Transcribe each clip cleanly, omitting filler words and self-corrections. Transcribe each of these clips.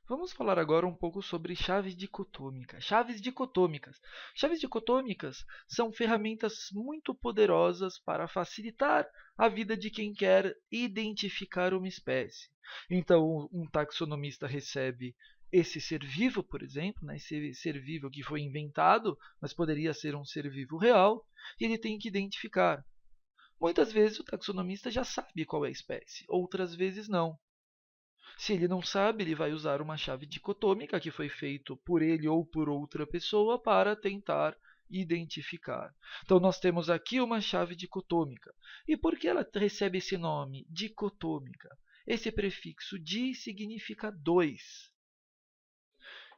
Vamos falar agora um pouco sobre chaves dicotômicas. Chaves dicotômicas. Chaves dicotômicas são ferramentas muito poderosas para facilitar a vida de quem quer identificar uma espécie. Então, um taxonomista recebe esse ser vivo, por exemplo, esse ser vivo que foi inventado, mas poderia ser um ser vivo real, e ele tem que identificar. Muitas vezes o taxonomista já sabe qual é a espécie, outras vezes não. Se ele não sabe, ele vai usar uma chave dicotômica que foi feita por ele ou por outra pessoa para tentar identificar. Então, nós temos aqui uma chave dicotômica. E por que ela recebe esse nome, dicotômica? Esse prefixo di significa dois.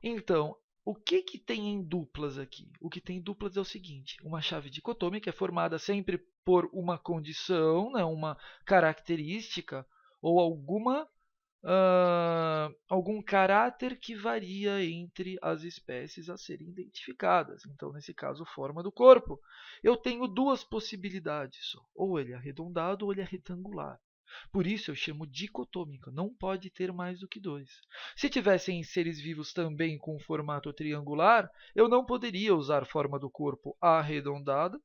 Então, o que tem em duplas aqui? O que tem em duplas é o seguinte: uma chave dicotômica é formada sempre por uma condição, né, uma característica ou algum caráter que varia entre as espécies a serem identificadas. Então, nesse caso, forma do corpo. Eu tenho duas possibilidades, ou ele é arredondado ou ele é retangular. Por isso eu chamo dicotômica, não pode ter mais do que dois. Se tivessem seres vivos também com formato triangular, eu não poderia usar forma do corpo arredondada,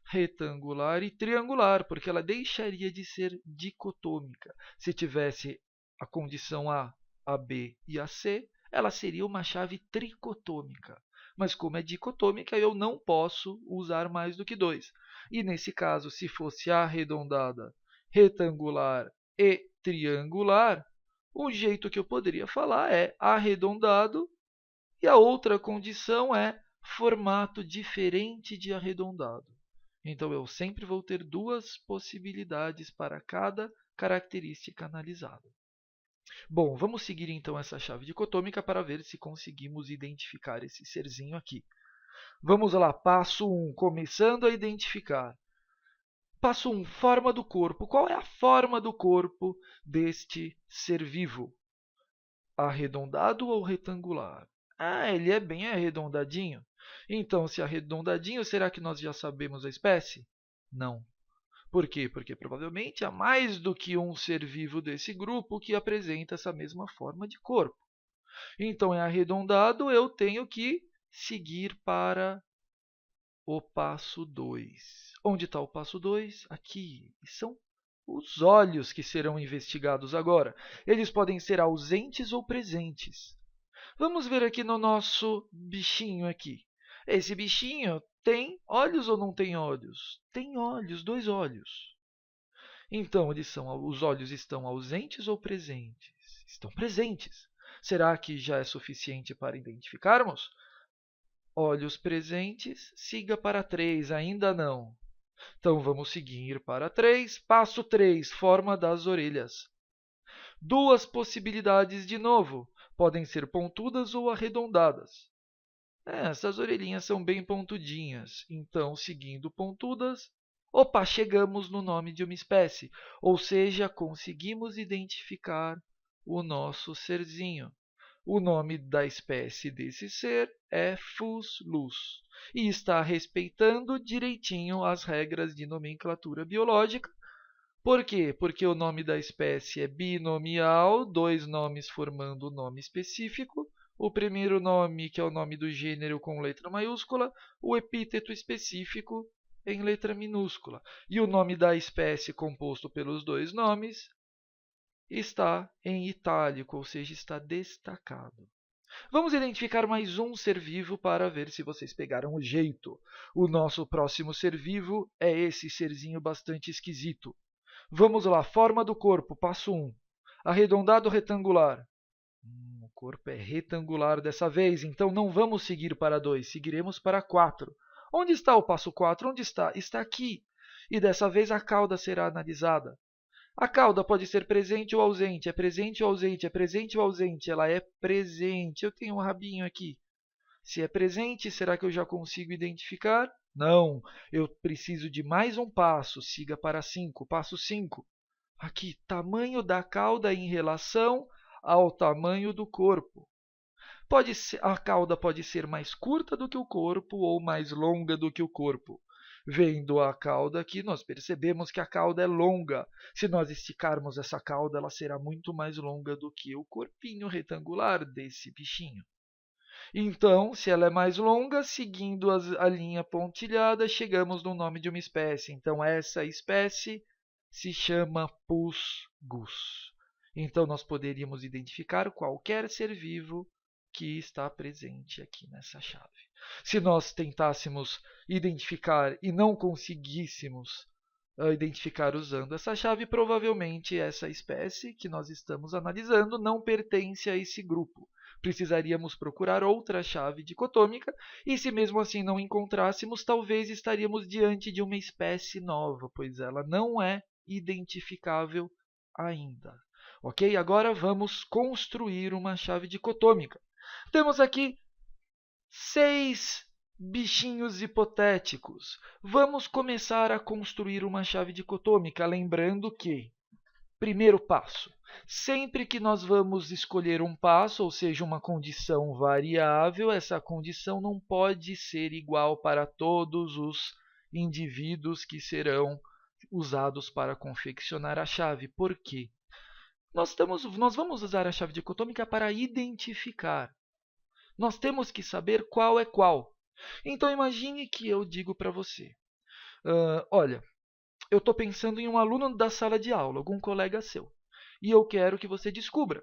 retangular e triangular, porque ela deixaria de ser dicotômica. Se tivesse a condição a B e a C, ela seria uma chave tricotômica. Mas como é dicotômica, eu não posso usar mais do que dois. E nesse caso, se fosse arredondada, retangular e triangular, o jeito que eu poderia falar é arredondado e a outra condição é formato diferente de arredondado. Então, eu sempre vou ter duas possibilidades para cada característica analisada. Bom, vamos seguir então essa chave dicotômica para ver se conseguimos identificar esse serzinho aqui. Vamos lá, passo 1, começando a identificar. Passo 1, forma do corpo. Qual é a forma do corpo deste ser vivo? Arredondado ou retangular? Ele é bem arredondadinho. Então, se arredondadinho, será que nós já sabemos a espécie? Não. Por quê? Porque provavelmente há mais do que um ser vivo desse grupo que apresenta essa mesma forma de corpo. Então, é arredondado, eu tenho que seguir para o passo 2. Onde está o passo 2? Aqui. São os olhos que serão investigados agora. Eles podem ser ausentes ou presentes. Vamos ver aqui no nosso bichinho aqui. Esse bichinho tem olhos ou não tem olhos? Tem olhos, dois olhos. Então, os olhos estão ausentes ou presentes? Estão presentes. Será que já é suficiente para identificarmos? Olhos presentes, siga para 3, ainda não. Então, vamos seguir para 3. Passo 3, forma das orelhas. Duas possibilidades de novo. Podem ser pontudas ou arredondadas. Essas orelhinhas são bem pontudinhas. Então, seguindo pontudas, opa, chegamos no nome de uma espécie. Ou seja, conseguimos identificar o nosso serzinho. O nome da espécie desse ser é Fuslus e está respeitando direitinho as regras de nomenclatura biológica. Por quê? Porque o nome da espécie é binomial, dois nomes formando o nome específico. O primeiro nome, que é o nome do gênero com letra maiúscula, o epíteto específico em letra minúscula. E o nome da espécie, composto pelos dois nomes, está em itálico, ou seja, está destacado. Vamos identificar mais um ser vivo para ver se vocês pegaram o jeito. O nosso próximo ser vivo é esse serzinho bastante esquisito. Vamos lá, forma do corpo, passo 1. Arredondado ou retangular? O corpo é retangular dessa vez, então não vamos seguir para 2, seguiremos para 4. Onde está o passo 4? Onde está? Está aqui. E dessa vez a cauda será analisada. A cauda pode ser presente ou ausente. É presente ou ausente? É presente ou ausente? Ela é presente. Eu tenho um rabinho aqui. Se é presente, será que eu já consigo identificar? Não. Eu preciso de mais um passo. Siga para 5. Passo 5. Aqui, tamanho da cauda em relação ao tamanho do corpo. A cauda pode ser mais curta do que o corpo ou mais longa do que o corpo. Vendo a cauda aqui, nós percebemos que a cauda é longa. Se nós esticarmos essa cauda, ela será muito mais longa do que o corpinho retangular desse bichinho. Então, se ela é mais longa, seguindo a linha pontilhada, chegamos no nome de uma espécie. Então, essa espécie se chama Pus-gus. Então, nós poderíamos identificar qualquer ser vivo que está presente aqui nessa chave. Se nós tentássemos identificar e não conseguíssemos identificar usando essa chave, provavelmente essa espécie que nós estamos analisando não pertence a esse grupo. Precisaríamos procurar outra chave dicotômica e, se mesmo assim não encontrássemos, talvez estaríamos diante de uma espécie nova, pois ela não é identificável ainda. Ok? Agora vamos construir uma chave dicotômica. Temos aqui 6 bichinhos hipotéticos. Vamos começar a construir uma chave dicotômica, lembrando que, primeiro passo, sempre que nós vamos escolher um passo, ou seja, uma condição variável, essa condição não pode ser igual para todos os indivíduos que serão usados para confeccionar a chave. Por quê? Nós vamos usar a chave dicotômica para identificar. Nós temos que saber qual é qual. Então, imagine que eu digo para você, olha, eu estou pensando em um aluno da sala de aula, algum colega seu, e eu quero que você descubra.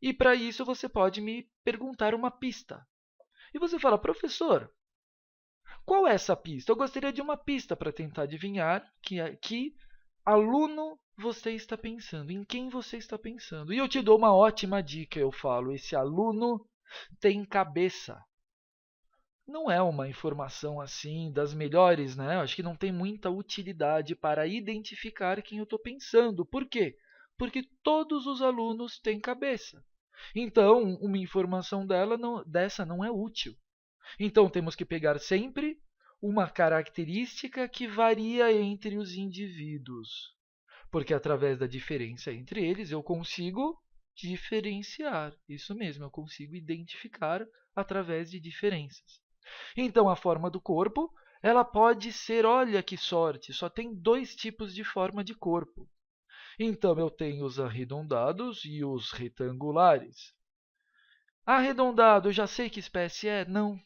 E para isso você pode me perguntar uma pista. E você fala, professor, qual é essa pista? Eu gostaria de uma pista para tentar adivinhar que aluno você está pensando, em quem você está pensando. E eu te dou uma ótima dica, eu falo, esse aluno tem cabeça. Não é uma informação assim das melhores, né? Eu acho que não tem muita utilidade para identificar quem eu estou pensando. Por quê? Porque todos os alunos têm cabeça. Então, uma informação dessa não é útil. Então, temos que pegar sempre uma característica que varia entre os indivíduos. Porque através da diferença entre eles eu consigo diferenciar. Isso mesmo, eu consigo identificar através de diferenças. Então, a forma do corpo, ela pode ser, olha que sorte, só tem 2 tipos de forma de corpo. Então, eu tenho os arredondados e os retangulares. Arredondado, eu já sei que espécie é? Não.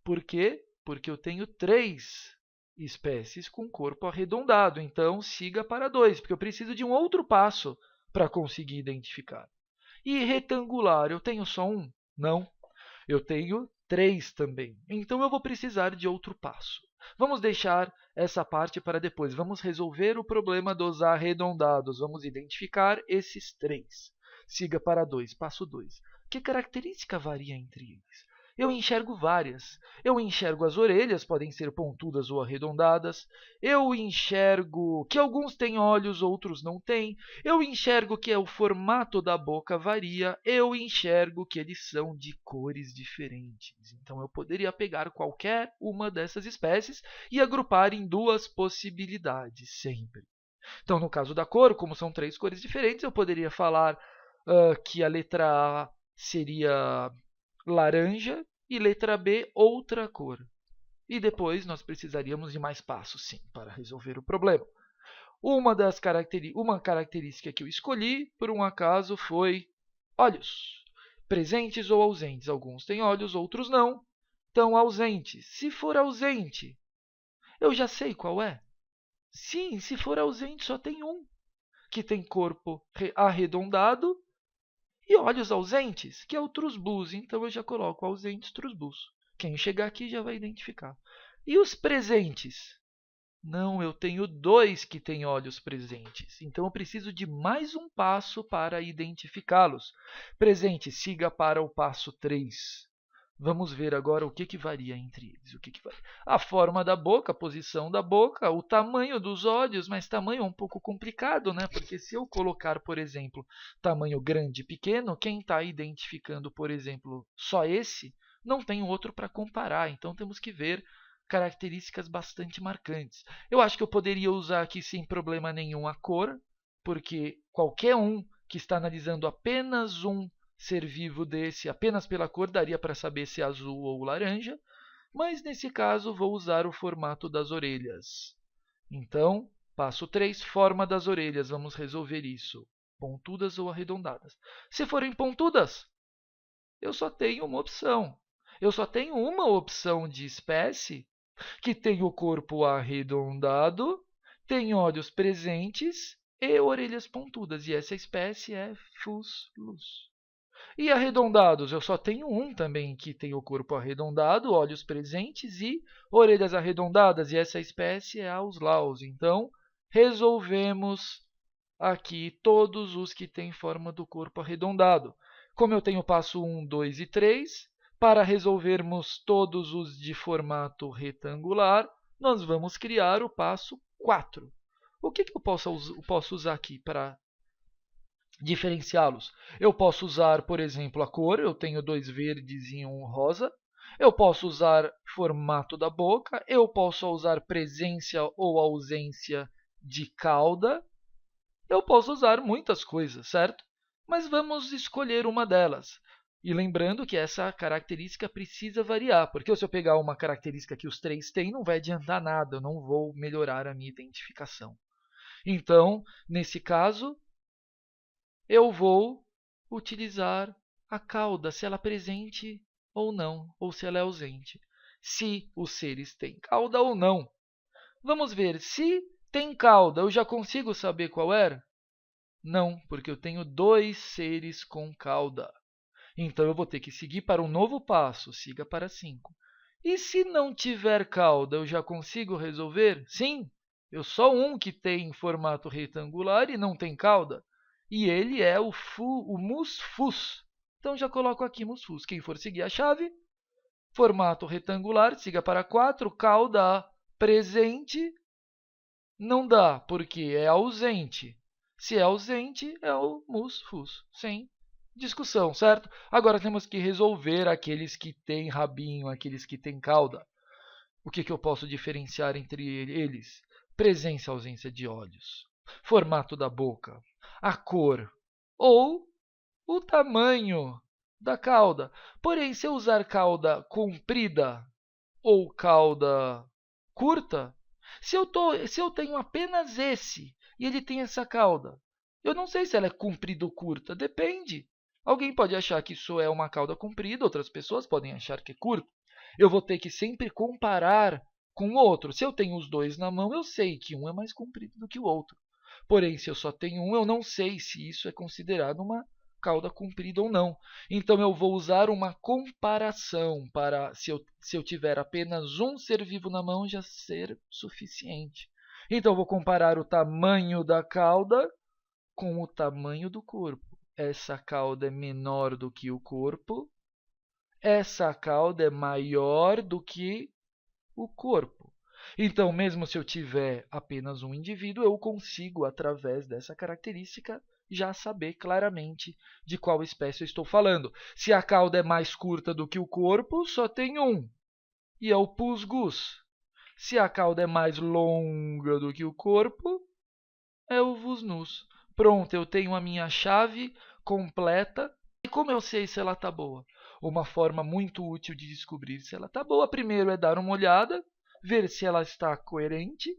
Por quê? Porque eu tenho 3 espécies com corpo arredondado. Então, siga para 2, porque eu preciso de um outro passo para conseguir identificar. E retangular, eu tenho só um? Não. Eu tenho 3 também. Então, eu vou precisar de outro passo. Vamos deixar essa parte para depois. Vamos resolver o problema dos arredondados. Vamos identificar esses 3. Siga para 2, passo 2. Que característica varia entre eles? Eu enxergo várias. Eu enxergo as orelhas, podem ser pontudas ou arredondadas. Eu enxergo que alguns têm olhos, outros não têm. Eu enxergo que o formato da boca varia. Eu enxergo que eles são de cores diferentes. Então, eu poderia pegar qualquer uma dessas espécies e agrupar em 2 possibilidades, sempre. Então, no caso da cor, como são 3 cores diferentes, eu poderia falar que a letra A seria laranja e letra B outra cor. E depois nós precisaríamos de mais passos, sim, para resolver o problema. Uma característica que eu escolhi, por um acaso, foi olhos. Presentes ou ausentes. Alguns têm olhos, outros não. Então, ausentes. Se for ausente, eu já sei qual é. Sim, se for ausente, só tem um, que tem corpo arredondado e olhos ausentes, que é o trusbus. Então, eu já coloco ausentes, trusbus. Quem chegar aqui já vai identificar. E os presentes? Não, eu tenho 2 que têm olhos presentes. Então, eu preciso de mais um passo para identificá-los. Presente, siga para o passo 3. Vamos ver agora o que varia entre eles. A forma da boca, a posição da boca, o tamanho dos olhos, mas tamanho é um pouco complicado, né? Porque se eu colocar, por exemplo, tamanho grande e pequeno, quem está identificando, por exemplo, só esse, não tem outro para comparar. Então, temos que ver características bastante marcantes. Eu acho que eu poderia usar aqui sem problema nenhum a cor, porque qualquer um que está analisando apenas um ser vivo desse, apenas pela cor, daria para saber se é azul ou laranja. mas nesse caso vou usar o formato das orelhas. Então, passo 3, forma das orelhas. Vamos resolver isso. Pontudas ou arredondadas? Se forem pontudas, eu só tenho uma opção. Eu só tenho uma opção de espécie que tem o corpo arredondado, tem olhos presentes e orelhas pontudas. E essa espécie é Fusulus. E arredondados, eu só tenho um também que tem o corpo arredondado, olhos presentes e orelhas arredondadas. E essa espécie é Auslaus. Então, resolvemos aqui todos os que têm forma do corpo arredondado. Como eu tenho o passo 1, 2 e 3, para resolvermos todos os de formato retangular, nós vamos criar o passo 4. O que eu posso usar aqui para diferenciá-los? Eu posso usar, por exemplo, a cor. Eu tenho 2 verdes e um rosa. Eu posso usar formato da boca. Eu posso usar presença ou ausência de cauda. Eu posso usar muitas coisas, certo? Mas vamos escolher uma delas. E lembrando que essa característica precisa variar, porque se eu pegar uma característica que os 3 têm, não vai adiantar nada, eu não vou melhorar a minha identificação. Então, nesse caso, eu vou utilizar a cauda, se ela é presente ou não, ou se ela é ausente. Se os seres têm cauda ou não. Vamos ver, se tem cauda, eu já consigo saber qual era? Não, porque eu tenho 2 seres com cauda. Então, eu vou ter que seguir para um novo passo, siga para 5. E se não tiver cauda, eu já consigo resolver? Sim, eu só um que tem formato retangular e não tem cauda. E ele é o musfus. Então, já coloco aqui musfus. Quem for seguir a chave, formato retangular, siga para 4, cauda presente, não dá, porque é ausente. Se é ausente, é o musfus, sem discussão, certo? Agora temos que resolver aqueles que têm rabinho, aqueles que têm cauda. O que eu posso diferenciar entre eles? Presença e ausência de olhos, formato da boca, a cor ou o tamanho da cauda. Porém, se eu usar cauda comprida ou cauda curta, se eu tenho apenas esse e ele tem essa cauda, eu não sei se ela é comprida ou curta, depende. Alguém pode achar que isso é uma cauda comprida, outras pessoas podem achar que é curto. Eu vou ter que sempre comparar com o outro. Se eu tenho os 2 na mão, eu sei que um é mais comprido do que o outro. Porém, se eu só tenho um, eu não sei se isso é considerado uma cauda comprida ou não. Então, eu vou usar uma comparação para, se eu tiver apenas um ser vivo na mão, já ser suficiente. Então, eu vou comparar o tamanho da cauda com o tamanho do corpo. Essa cauda é menor do que o corpo. Essa cauda é maior do que o corpo. Então, mesmo se eu tiver apenas um indivíduo, eu consigo, através dessa característica, já saber claramente de qual espécie eu estou falando. Se a cauda é mais curta do que o corpo, só tem um, e é o Pusgus. Se a cauda é mais longa do que o corpo, é o Vusnus. Pronto, eu tenho a minha chave completa. E como eu sei se ela está boa? Uma forma muito útil de descobrir se ela está boa, primeiro, é dar uma olhada, ver se ela está coerente.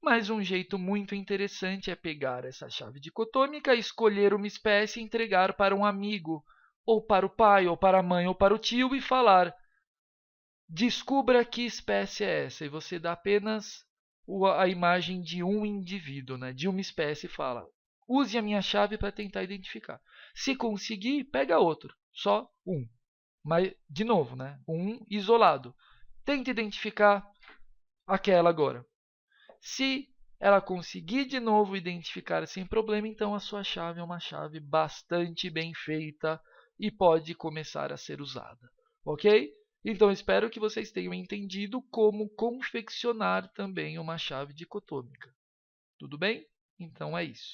Mas um jeito muito interessante é pegar essa chave dicotômica, escolher uma espécie e entregar para um amigo, ou para o pai, ou para a mãe, ou para o tio e falar: descubra que espécie é essa. E você dá apenas a imagem de um indivíduo, né? De uma espécie, e fala: use a minha chave para tentar identificar. Se conseguir, pega outro, só um. Mas, de novo, né? Um isolado. Tente identificar aquela agora. Se ela conseguir de novo identificar sem problema, então a sua chave é uma chave bastante bem feita e pode começar a ser usada. Ok? Então, espero que vocês tenham entendido como confeccionar também uma chave dicotômica. Tudo bem? Então, é isso.